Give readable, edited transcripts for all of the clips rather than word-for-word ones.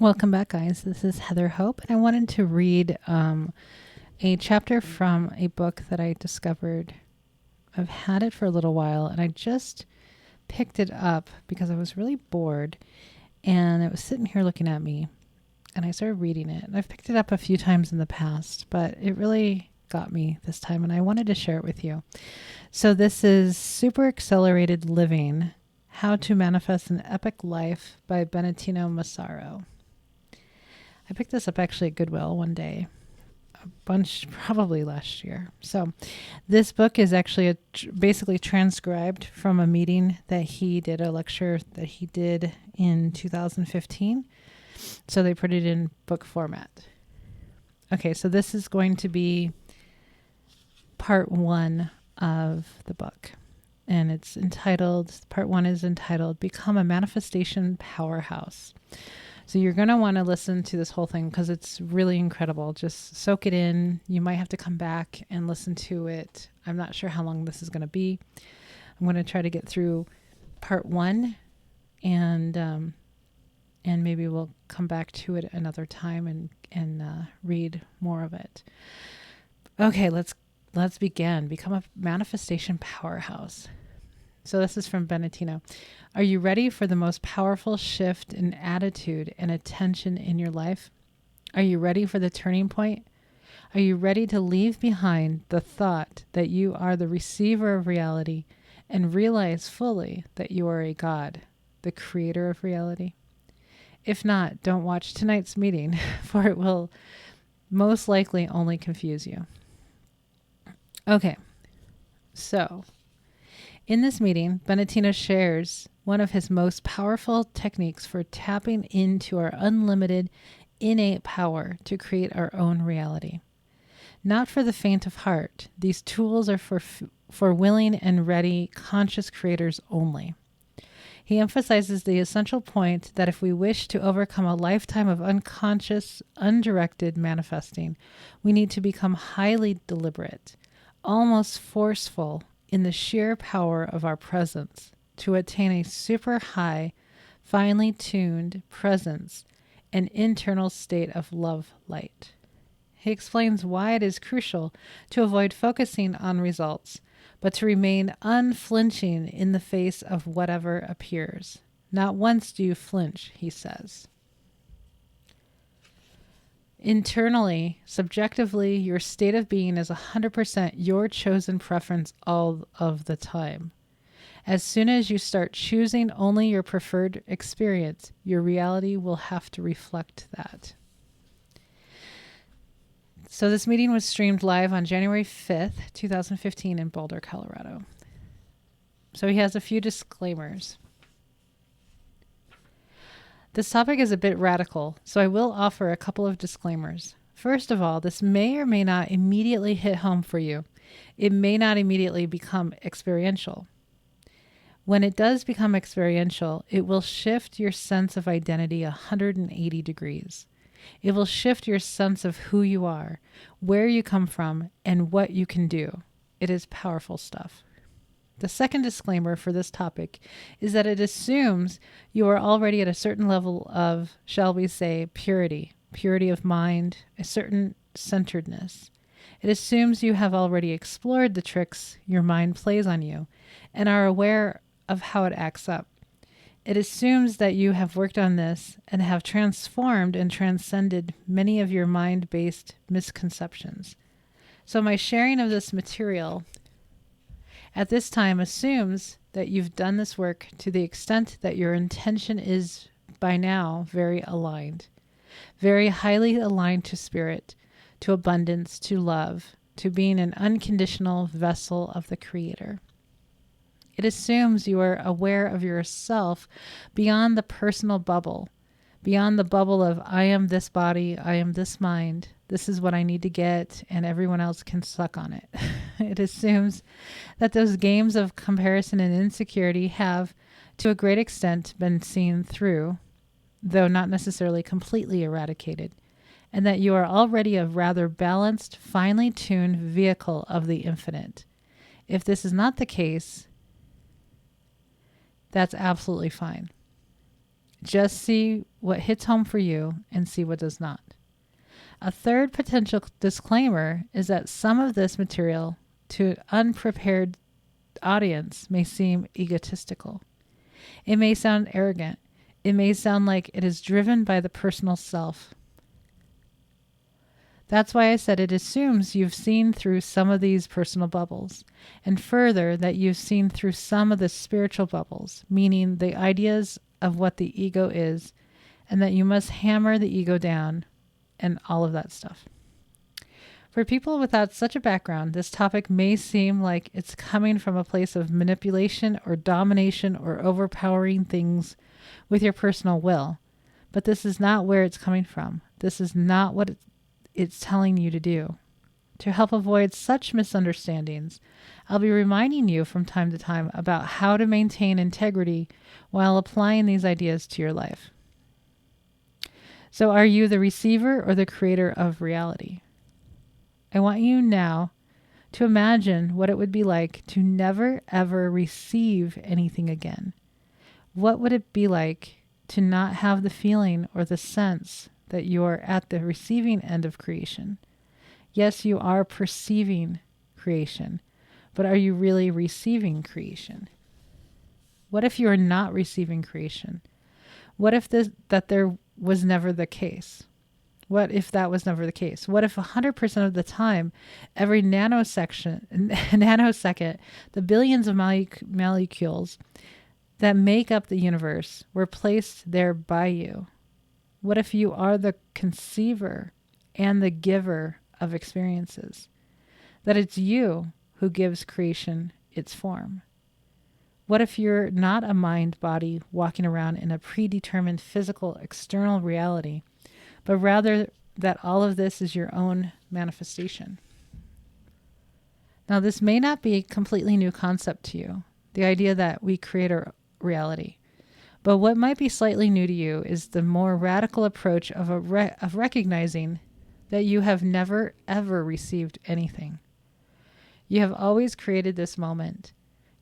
Welcome back, guys. This is Heather Hope, and I wanted to read a chapter from a book that I discovered. I've had it for a little while, and I just picked it up because I was really bored, and it was sitting here looking at me, and I started reading it. And I've picked it up a few times in the past, but it really got me this time, and I wanted to share it with you. So this is Super Accelerated Living, How to Manifest an Epic Life by Bentinho Massaro. I picked this up actually at Goodwill one day, a bunch probably last year. So this book is actually basically transcribed from a meeting that he did, a lecture that he did in 2015. So they put it in book format. Okay, so this is going to be part one of the book. And it's entitled, part one is entitled, Become a Manifestation Powerhouse. So you're going to want to listen to this whole thing because it's really incredible. Just soak it in. You might have to come back and listen to it. I'm not sure how long this is going to be. I'm going to try to get through part one, and maybe we'll come back to it another time and read more of it. Okay, let's begin. Become a manifestation powerhouse. So this is from Bentinho. Are you ready for the most powerful shift in attitude and attention in your life? Are you ready for the turning point? Are you ready to leave behind the thought that you are the receiver of reality and realize fully that you are a God, the creator of reality? If not, don't watch tonight's meeting, for it will most likely only confuse you. Okay, so in this meeting, Bentinho shares one of his most powerful techniques for tapping into our unlimited innate power to create our own reality. Not for the faint of heart, these tools are for willing and ready conscious creators only. He emphasizes the essential point that if we wish to overcome a lifetime of unconscious, undirected manifesting, we need to become highly deliberate, almost forceful in the sheer power of our presence to attain a super high, finely tuned presence and internal state of love light. He explains why it is crucial to avoid focusing on results, but to remain unflinching in the face of whatever appears. Not once do you flinch, he says. Internally, subjectively, your state of being is 100% your chosen preference all of the time. As soon as you start choosing only your preferred experience, your reality will have to reflect that. So this meeting was streamed live on January 5th, 2015 in Boulder, Colorado. So he has a few disclaimers. This topic is a bit radical, so I will offer a couple of disclaimers. First of all, this may or may not immediately hit home for you. It may not immediately become experiential. When it does become experiential, it will shift your sense of identity 180 degrees. It will shift your sense of who you are, where you come from, and what you can do. It is powerful stuff. The second disclaimer for this topic is that it assumes you are already at a certain level of, shall we say, purity of mind, a certain centeredness. It assumes you have already explored the tricks your mind plays on you and are aware of how it acts up. It assumes that you have worked on this and have transformed and transcended many of your mind-based misconceptions. So my sharing of this material at this time assumes that you've done this work to the extent that your intention is by now very aligned, very highly aligned to spirit, to abundance, to love, to being an unconditional vessel of the Creator. It assumes you are aware of yourself beyond the personal bubble, beyond the bubble of I am this body, I am this mind, this is what I need to get, and everyone else can suck on it. It assumes that those games of comparison and insecurity have, to a great extent, been seen through, though not necessarily completely eradicated, and that you are already a rather balanced, finely tuned vehicle of the infinite. If this is not the case, that's absolutely fine. Just see what hits home for you and see what does not. A third potential disclaimer is that some of this material to an unprepared audience may seem egotistical. It may sound arrogant. It may sound like it is driven by the personal self. That's why I said it assumes you've seen through some of these personal bubbles, and further that you've seen through some of the spiritual bubbles, meaning the ideas of what the ego is, and that you must hammer the ego down and all of that stuff. For people without such a background, this topic may seem like it's coming from a place of manipulation or domination or overpowering things with your personal will, but this is not where it's coming from. This is not what it's telling you to do. To help avoid such misunderstandings, I'll be reminding you from time to time about how to maintain integrity while applying these ideas to your life. So are you the receiver or the creator of reality? I want you now to imagine what it would be like to never ever receive anything again. What would it be like to not have the feeling or the sense that you are at the receiving end of creation? Yes, you are perceiving creation, but are you really receiving creation? What if you are not receiving creation? What if that there was never the case? What if that was never the case? What if 100% of the time, every nanosecond, the billions of molecules that make up the universe were placed there by you? What if you are the conceiver and the giver of experiences? That it's you who gives creation its form? What if you're not a mind body walking around in a predetermined physical external reality, but rather that all of this is your own manifestation? Now, this may not be a completely new concept to you, the idea that we create our reality. But what might be slightly new to you is the more radical approach of recognizing that you have never, ever received anything. You have always created this moment.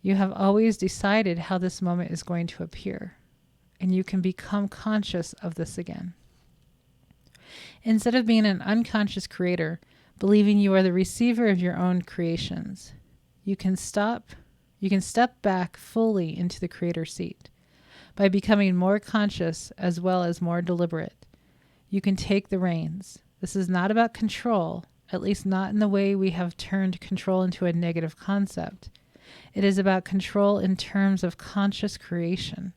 You have always decided how this moment is going to appear. And you can become conscious of this again. Instead of being an unconscious creator, believing you are the receiver of your own creations, you can step back fully into the creator seat. By becoming more conscious as well as more deliberate, you can take the reins. This is not about control, at least not in the way we have turned control into a negative concept. It is about control in terms of conscious creation.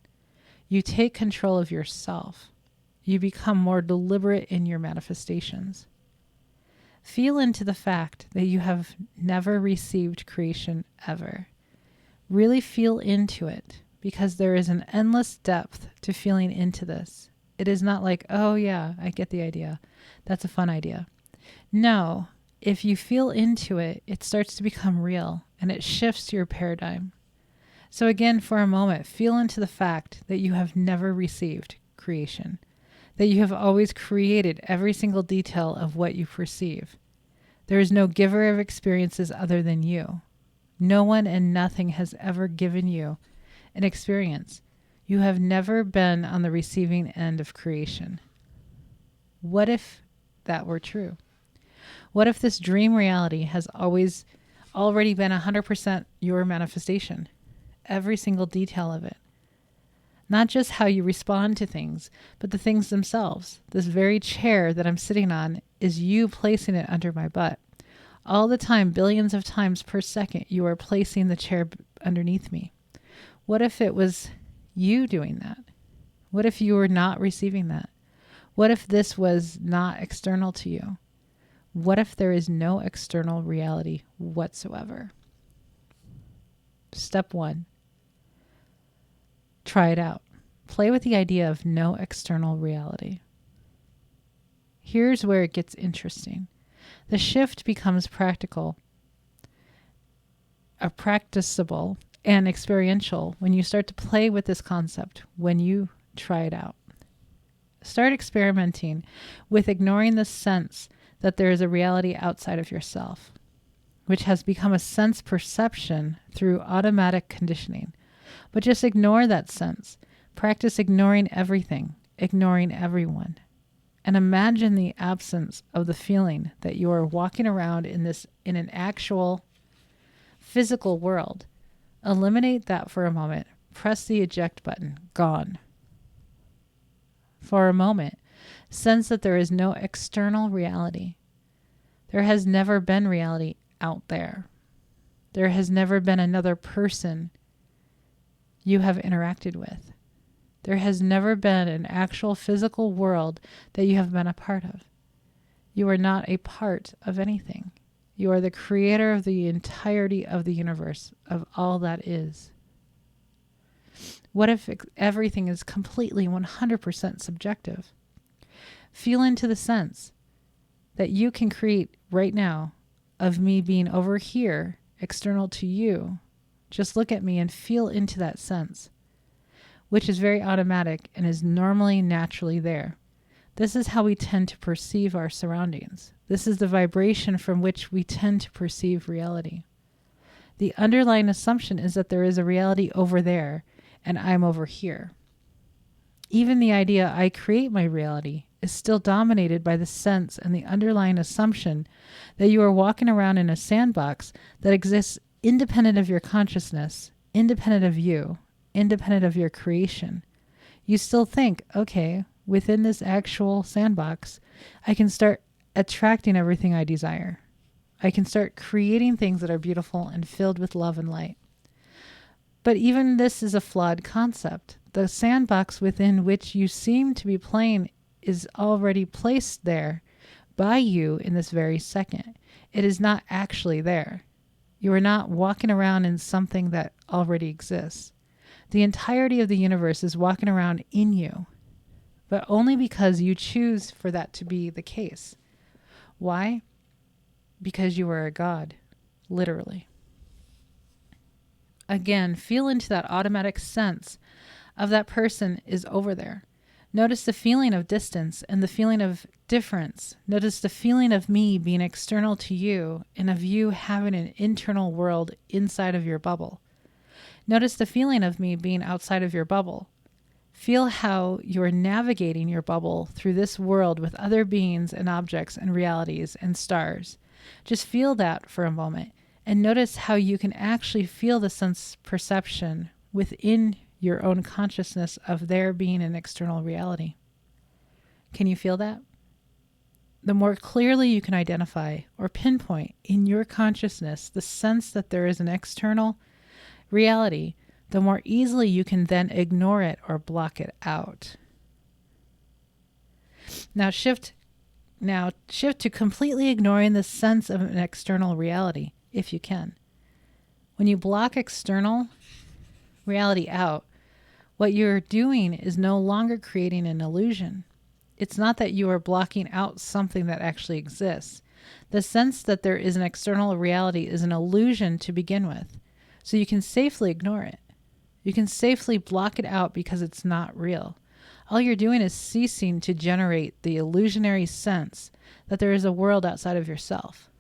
You take control of yourself. You become more deliberate in your manifestations. Feel into the fact that you have never received creation ever. Really feel into it, because there is an endless depth to feeling into this. It is not like, oh yeah, I get the idea. That's a fun idea. No, if you feel into it, it starts to become real and it shifts your paradigm. So again, for a moment, feel into the fact that you have never received creation, that you have always created every single detail of what you perceive. There is no giver of experiences other than you. No one and nothing has ever given you an experience. You have never been on the receiving end of creation. What if that were true? What if this dream reality has already been 100% your manifestation? Every single detail of it. Not just how you respond to things, but the things themselves. This very chair that I'm sitting on is you placing it under my butt. All the time, billions of times per second, you are placing the chair underneath me. What if it was you doing that? What if you were not receiving that? What if this was not external to you? What if there is no external reality whatsoever? Step 1. Try it out. Play with the idea of no external reality. Here's where it gets interesting. The shift becomes practicable and experiential when you start to play with this concept, when you try it out. Start experimenting with ignoring the sense that there is a reality outside of yourself, which has become a sense perception through automatic conditioning. But just ignore that sense. Practice ignoring everything. ignoring everyone. And imagine the absence of the feeling that you are walking around in an actual physical world. Eliminate that for a moment. Press the eject button. Gone. For a moment, sense that there is no external reality. There has never been reality out there. There has never been another person you have interacted with. There has never been an actual physical world that you have been a part of. You are not a part of anything. You are the creator of the entirety of the universe, of all that is. What if everything is completely 100% subjective? Feel into the sense that you can create right now of me being over here, external to you. Just look at me and feel into that sense, which is very automatic and is normally naturally there. This is how we tend to perceive our surroundings. This is the vibration from which we tend to perceive reality. The underlying assumption is that there is a reality over there and I'm over here. Even the idea I create my reality is still dominated by the sense and the underlying assumption that you are walking around in a sandbox that exists independent of your consciousness, independent of you, independent of your creation. You still think, okay, within this actual sandbox, I can start attracting everything I desire. I can start creating things that are beautiful and filled with love and light. But even this is a flawed concept. The sandbox within which you seem to be playing is already placed there by you in this very second. It is not actually there. You are not walking around in something that already exists. The entirety of the universe is walking around in you, but only because you choose for that to be the case. Why? Because you are a God, literally. Again, feel into that automatic sense of that person is over there. Notice the feeling of distance and the feeling of difference. Notice the feeling of me being external to you and of you having an internal world inside of your bubble. Notice the feeling of me being outside of your bubble. Feel how you're navigating your bubble through this world with other beings and objects and realities and stars. Just feel that for a moment and notice how you can actually feel the sense perception within your own consciousness of there being an external reality. Can you feel that? The more clearly you can identify or pinpoint in your consciousness the sense that there is an external reality, the more easily you can then ignore it or block it out. Now shift to completely ignoring the sense of an external reality, if you can. When you block external reality out, what you're doing is no longer creating an illusion. It's not that you are blocking out something that actually exists. The sense that there is an external reality is an illusion to begin with, so you can safely ignore it. You can safely block it out because it's not real. All you're doing is ceasing to generate the illusionary sense that there is a world outside of yourself.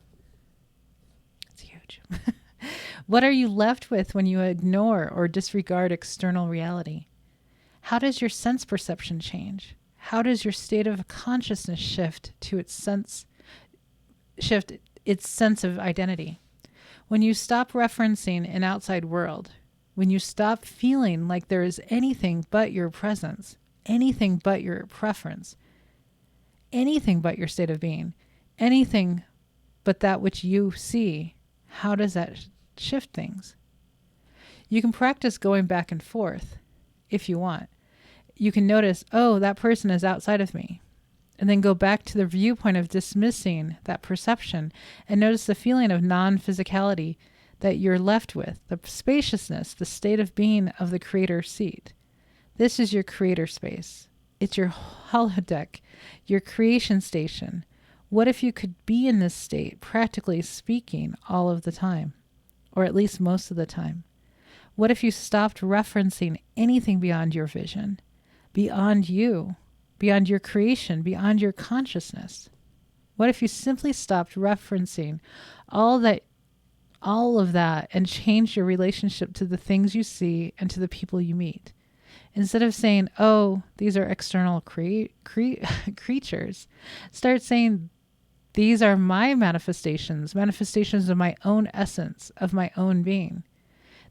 It's huge. What are you left with when you ignore or disregard external reality? How does your sense perception change? How does your state of consciousness shift its sense of identity? When you stop referencing an outside world, when you stop feeling like there is anything but your presence, anything but your preference, anything but your state of being, anything but that which you see, how does that shift things? You can practice going back and forth if you want. You can notice, oh, that person is outside of me. And then go back to the viewpoint of dismissing that perception and notice the feeling of non-physicality that you're left with, the spaciousness, the state of being of the creator seat. This is your creator space. It's your holodeck, your creation station. What if you could be in this state, practically speaking, all of the time, or at least most of the time? What if you stopped referencing anything beyond your vision, beyond you, beyond your creation, beyond your consciousness? What if you simply stopped referencing all of that and changed your relationship to the things you see and to the people you meet? Instead of saying, oh, these are external creatures, start saying, these are my manifestations of my own essence, of my own being.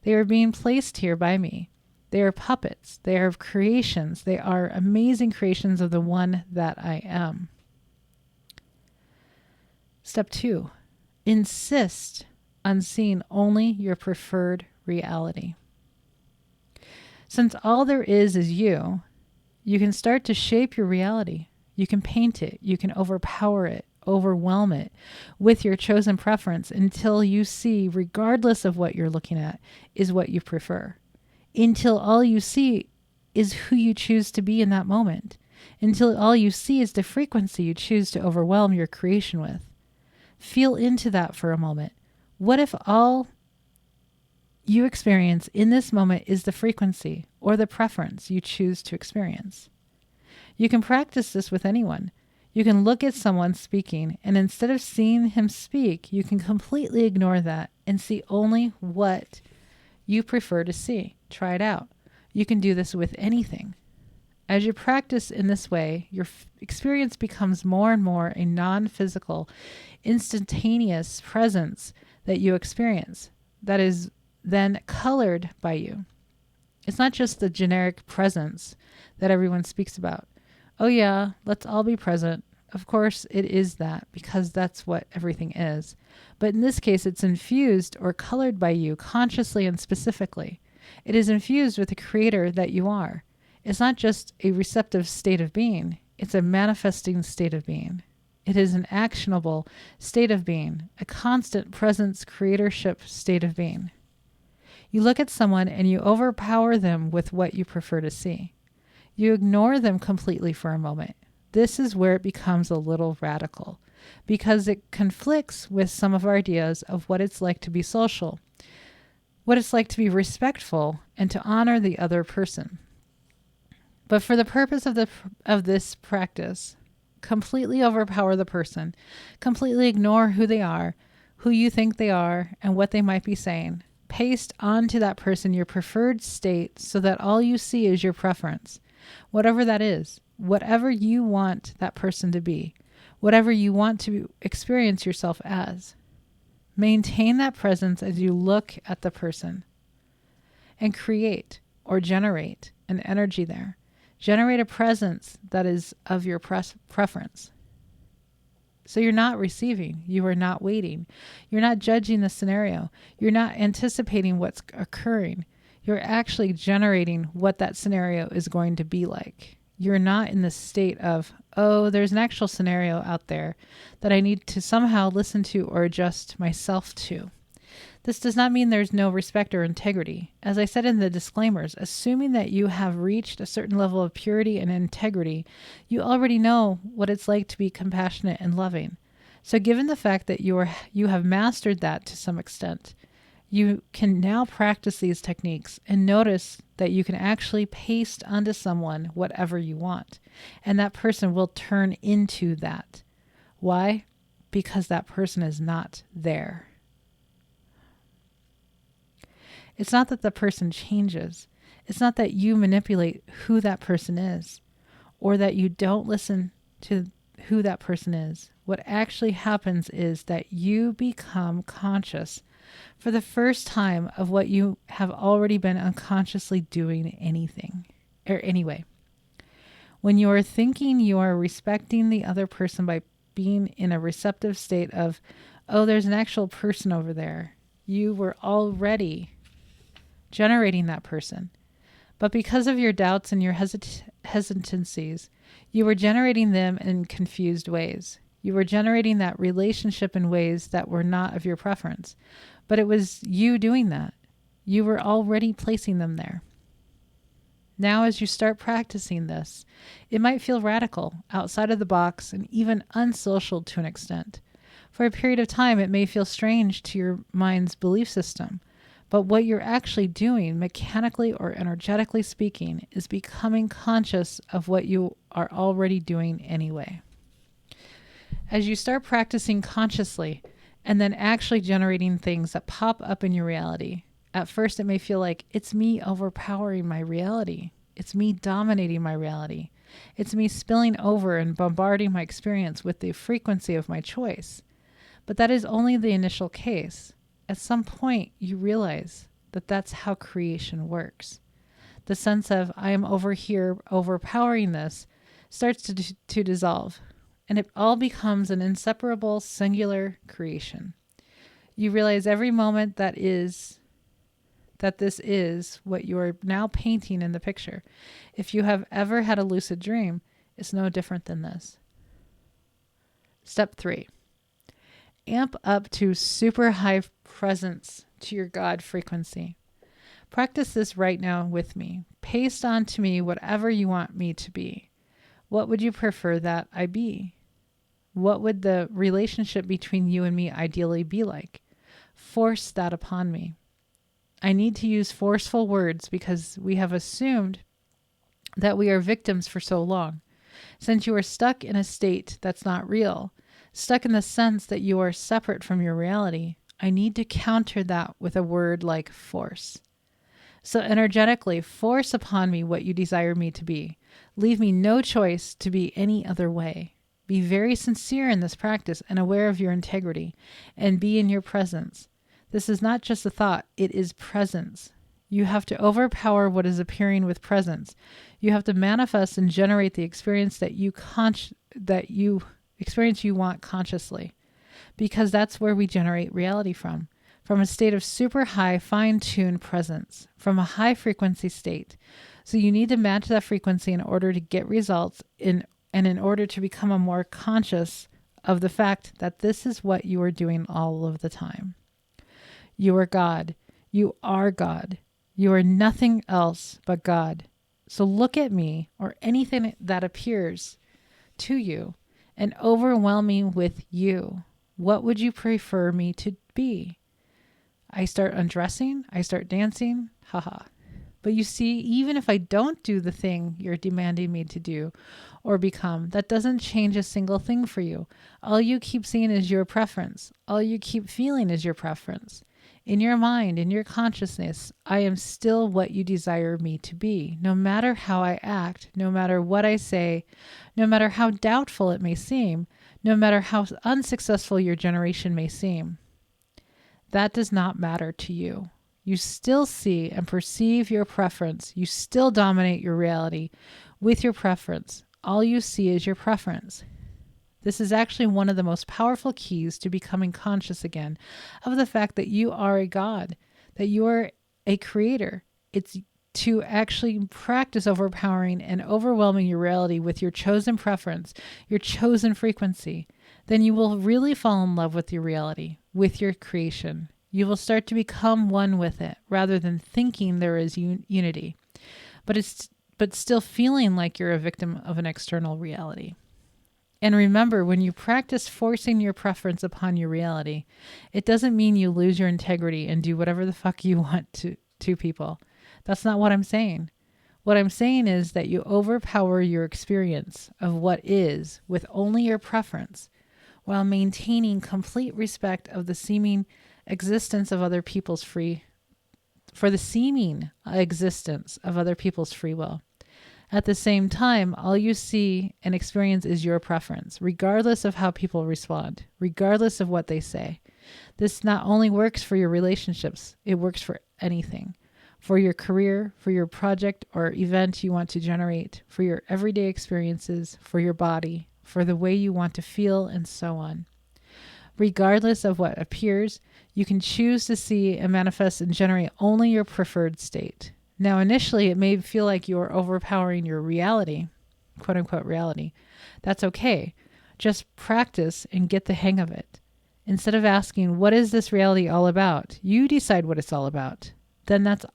They are being placed here by me. They are puppets. They are creations. They are amazing creations of the one that I am. Step 2, insist on seeing only your preferred reality. Since all there is you, you can start to shape your reality. You can paint it. You can overpower it, overwhelm it with your chosen preference until you see, regardless of what you're looking at, is what you prefer. Until all you see is who you choose to be in that moment. Until all you see is the frequency you choose to overwhelm your creation with. Feel into that for a moment. What if all you experience in this moment is the frequency or the preference you choose to experience? You can practice this with anyone. You can look at someone speaking, and instead of seeing him speak, you can completely ignore that and see only what you prefer to see. Try it out. You can do this with anything. As you practice in this way, your experience becomes more and more a non-physical, instantaneous presence that you experience that is then colored by you. It's not just the generic presence that everyone speaks about. Oh yeah, let's all be present. Of course it is that, because that's what everything is. But in this case, it's infused or colored by you consciously and specifically. It is infused with the creator that you are. It's not just a receptive state of being. It's a manifesting state of being. It is an actionable state of being, a constant presence creatorship state of being. You look at someone and you overpower them with what you prefer to see. You ignore them completely for a moment. This is where it becomes a little radical, because it conflicts with some of our ideas of what it's like to be social, what it's like to be respectful, and to honor the other person. But for the purpose of this practice, completely overpower the person, completely ignore who they are, who you think they are, and what they might be saying. Paste onto that person your preferred state so that all you see is your preference. Whatever that is, whatever you want that person to be, whatever you want to experience yourself as. Maintain that presence as you look at the person and create or generate an energy there. Generate a presence that is of your preference. So you're not receiving. You are not waiting. You're not judging the scenario. You're not anticipating what's occurring. You're actually generating what that scenario is going to be like. You're not in the state of, oh, there's an actual scenario out there that I need to somehow listen to or adjust myself to. This does not mean there's no respect or integrity. As I said in the disclaimers, assuming that you have reached a certain level of purity and integrity, you already know what it's like to be compassionate and loving. So given the fact that you have mastered that to some extent, you can now practice these techniques and notice that you can actually paste onto someone whatever you want, and that person will turn into that. Why? Because that person is not there. It's not that the person changes. It's not that you manipulate who that person is, or that you don't listen to who that person is. What actually happens is that you become conscious for the first time of what you have already been unconsciously doing anyway. When you are thinking you are respecting the other person by being in a receptive state of, oh, there's an actual person over there, you were already generating that person. But because of your doubts and your hesitancies, you were generating them in confused ways. You were generating that relationship in ways that were not of your preference. But it was you doing that. You were already placing them there. Now, as you start practicing this, it might feel radical, outside of the box, and even unsocial to an extent. For a period of time, it may feel strange to your mind's belief system. But what you're actually doing, mechanically or energetically speaking, is becoming conscious of what you are already doing anyway. As you start practicing consciously and then actually generating things that pop up in your reality, at first it may feel like it's me overpowering my reality. It's me dominating my reality. It's me spilling over and bombarding my experience with the frequency of my choice. But that is only the initial case. At some point, you realize that that's how creation works. The sense of, I am over here overpowering this, starts to dissolve, and it all becomes an inseparable, singular creation. You realize every moment that this is what you are now painting in the picture. If you have ever had a lucid dream, it's no different than this. Step 3. Amp up to super high presence to your God frequency. Practice this right now with me. Paste on to me whatever you want me to be. What would you prefer that I be? What would the relationship between you and me ideally be like? Force that upon me. I need to use forceful words because we have assumed that we are victims for so long. Since you are stuck in a state that's not real, stuck in the sense that you are separate from your reality, I need to counter that with a word like force. So energetically, force upon me what you desire me to be. Leave me no choice to be any other way. Be very sincere in this practice and aware of your integrity, and be in your presence. This is not just a thought, it is presence. You have to overpower what is appearing with presence. You have to manifest and generate the experience that you want consciously, because that's where we generate reality from a state of super high, fine-tuned presence, from a high frequency state. So you need to match that frequency in order to get results and in order to become a more conscious of the fact that this is what you are doing all of the time. You are God. You are God. You are nothing else but God. So look at me or anything that appears to you and overwhelm me with you. What would you prefer me to be? I start undressing. I start dancing. Haha. But you see, even if I don't do the thing you're demanding me to do or become, that doesn't change a single thing for you. All you keep seeing is your preference. All you keep feeling is your preference. In your mind, in your consciousness, I am still what you desire me to be, no matter how I act, no matter what I say, no matter how doubtful it may seem, no matter how unsuccessful your generation may seem. That does not matter to you. You still see and perceive your preference. You still dominate your reality with your preference. All you see is your preference. This is actually one of the most powerful keys to becoming conscious again of the fact that you are a God, that you are a creator. It's to actually practice overpowering and overwhelming your reality with your chosen preference, your chosen frequency. Then you will really fall in love with your reality, with your creation. You will start to become one with it rather than thinking there is unity, but still feeling like you're a victim of an external reality. And remember, when you practice forcing your preference upon your reality, it doesn't mean you lose your integrity and do whatever the fuck you want to people. That's not what I'm saying. What I'm saying is that you overpower your experience of what is with only your preference while maintaining complete respect of the seeming existence of other people's free will. At the same time, all you see and experience is your preference, regardless of how people respond, regardless of what they say. This not only works for your relationships, it works for anything. For your career, for your project or event you want to generate, for your everyday experiences, for your body, for the way you want to feel, and so on. Regardless of what appears, you can choose to see and manifest and generate only your preferred state. Now, initially, it may feel like you're overpowering your reality, quote unquote reality. That's okay. Just practice and get the hang of it. Instead of asking, what is this reality all about? You decide what it's all about. Then that's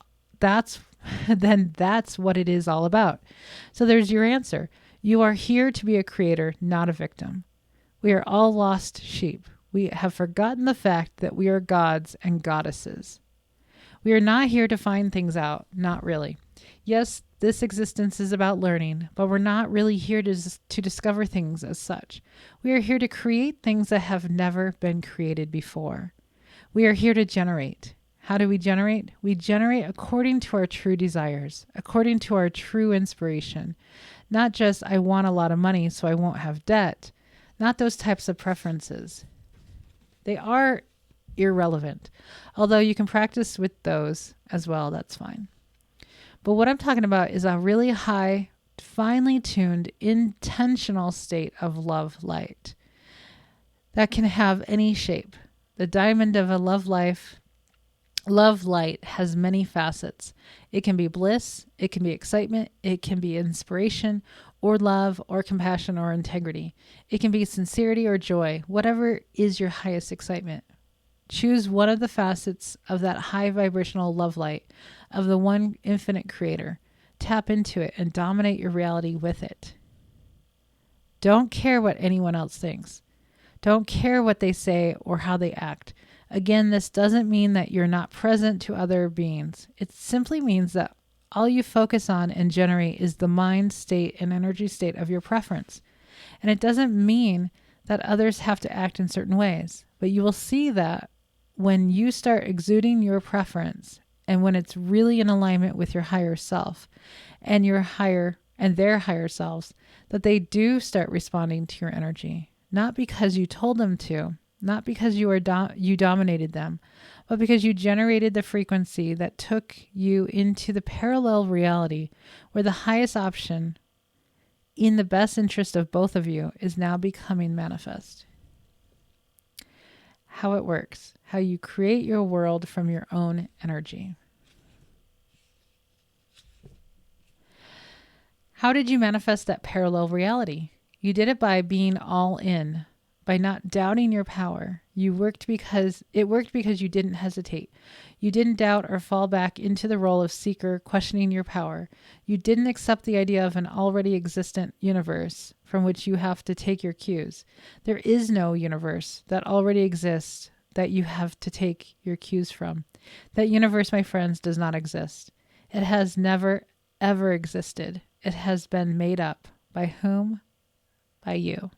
what it is all about. So there's your answer. You are here to be a creator, not a victim. We are all lost sheep. We have forgotten the fact that we are gods and goddesses. We are not here to find things out, not really. Yes, this existence is about learning, but we're not really here to discover things as such. We are here to create things that have never been created before. We are here to generate. How do we generate? We generate according to our true desires, according to our true inspiration. Not just, I want a lot of money so I won't have debt. Not those types of preferences. They are irrelevant. Although you can practice with those as well, that's fine. But what I'm talking about is a really high, finely tuned, intentional state of love light that can have any shape. The diamond of a love light has many facets. It can be bliss, it can be excitement, it can be inspiration, or love, or compassion, or integrity. It can be sincerity or joy, whatever is your highest excitement. Choose one of the facets of that high vibrational love light of the one infinite creator. Tap into it and dominate your reality with it. Don't care what anyone else thinks. Don't care what they say or how they act. Again, this doesn't mean that you're not present to other beings. It simply means that all you focus on and generate is the mind state and energy state of your preference. And it doesn't mean that others have to act in certain ways. But you will see that when you start exuding your preference and when it's really in alignment with your higher self and their higher selves, that they do start responding to your energy. Not because you told them to, not because you dominated them, but because you generated the frequency that took you into the parallel reality where the highest option in the best interest of both of you is now becoming manifest. How it works, how you create your world from your own energy. How did you manifest that parallel reality? You did it by being all in, by not doubting your power. It worked because you didn't hesitate. You didn't doubt or fall back into the role of seeker, questioning your power. You didn't accept the idea of an already existent universe from which you have to take your cues. There is no universe that already exists that you have to take your cues from. That universe, my friends, does not exist. It has never, ever existed. It has been made up. By whom? By you.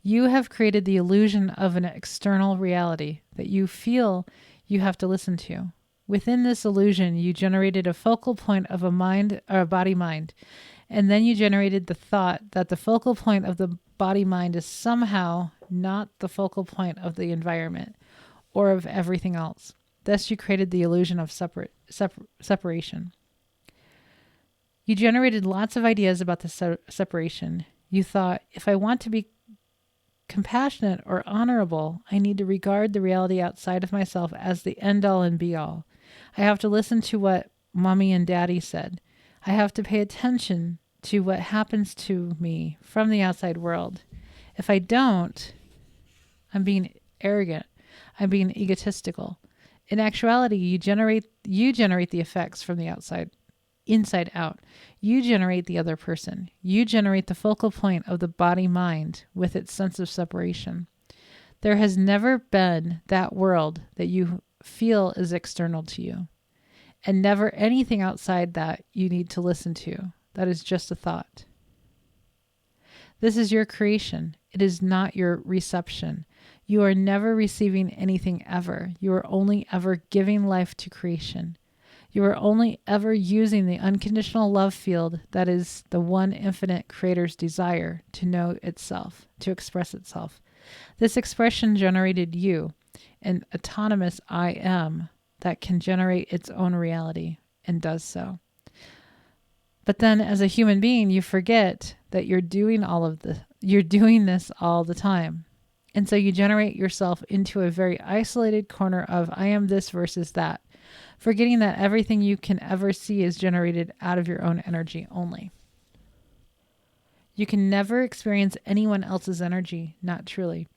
You have created the illusion of an external reality that you feel you have to listen to. Within this illusion, you generated a focal point of a mind or a body-mind, and then you generated the thought that the focal point of the body-mind is somehow not the focal point of the environment or of everything else. Thus, you created the illusion of separation. You generated lots of ideas about the separation. You thought, if I want to be compassionate or honorable, I need to regard the reality outside of myself as the end-all and be-all. I have to listen to what mommy and daddy said. I have to pay attention to what happens to me from the outside world. If I don't, I'm being arrogant. I'm being egotistical. In actuality, you generate the effects from the inside out. You generate the other person. You generate the focal point of the body-mind with its sense of separation. There has never been that world that you feel is external to you, and never anything outside that you need to listen to. That is just a thought. This is your creation. It is not your reception. You are never receiving anything ever. You are only ever giving life to creation. You are only ever using the unconditional love field that is the one infinite creator's desire to know itself, to express itself. This expression generated you, an autonomous I am that can generate its own reality and does so. But then as a human being, you forget that you're doing this all the time. And so you generate yourself into a very isolated corner of I am this versus that, forgetting that everything you can ever see is generated out of your own energy only. You can never experience anyone else's energy, not truly.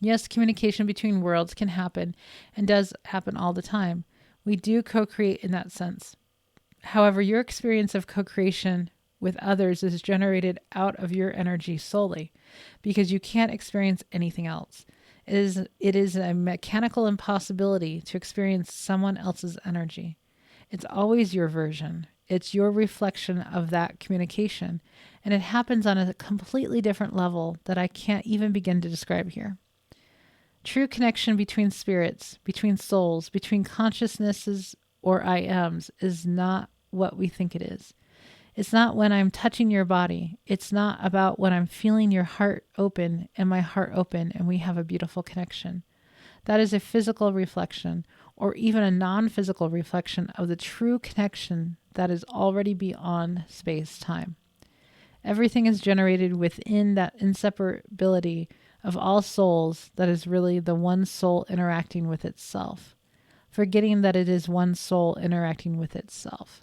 Yes, communication between worlds can happen and does happen all the time. We do co-create in that sense. However, your experience of co-creation with others is generated out of your energy solely because you can't experience anything else. It is a mechanical impossibility to experience someone else's energy. It's always your version. It's your reflection of that communication, and it happens on a completely different level that I can't even begin to describe here. True connection between spirits, between souls, between consciousnesses or I ams is not what we think it is. It's not when I'm touching your body. It's not about when I'm feeling your heart open and my heart open and we have a beautiful connection. That is a physical reflection or even a non-physical reflection of the true connection that is already beyond space-time. Everything is generated within that inseparability of all souls that is really the one soul interacting with itself, forgetting that it is one soul interacting with itself.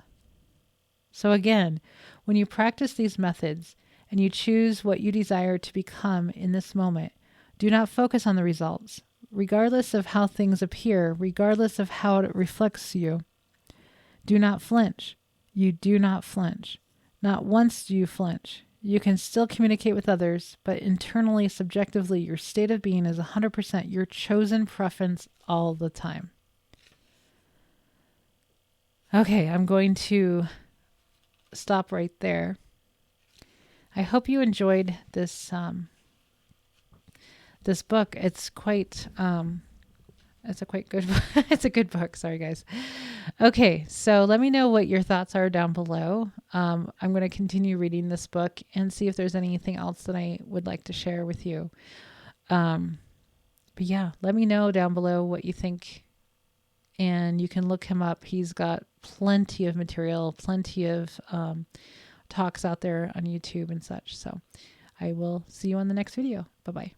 So again, when you practice these methods and you choose what you desire to become in this moment, do not focus on the results, regardless of how things appear, regardless of how it reflects you. Do not flinch. You do not flinch. Not once do you flinch. You can still communicate with others, but internally, subjectively, your state of being is 100% your chosen preference all the time. Okay, I'm going to stop right there. I hope you enjoyed this this book. It's quite it's a quite good it's a good book. Sorry guys. Okay, so let me know what your thoughts are down below. I'm going to continue reading this book and see if there's anything else that I would like to share with you. But yeah, let me know down below what you think. And you can look him up. He's got plenty of material, plenty of talks out there on YouTube and such. So I will see you on the next video. Bye-bye.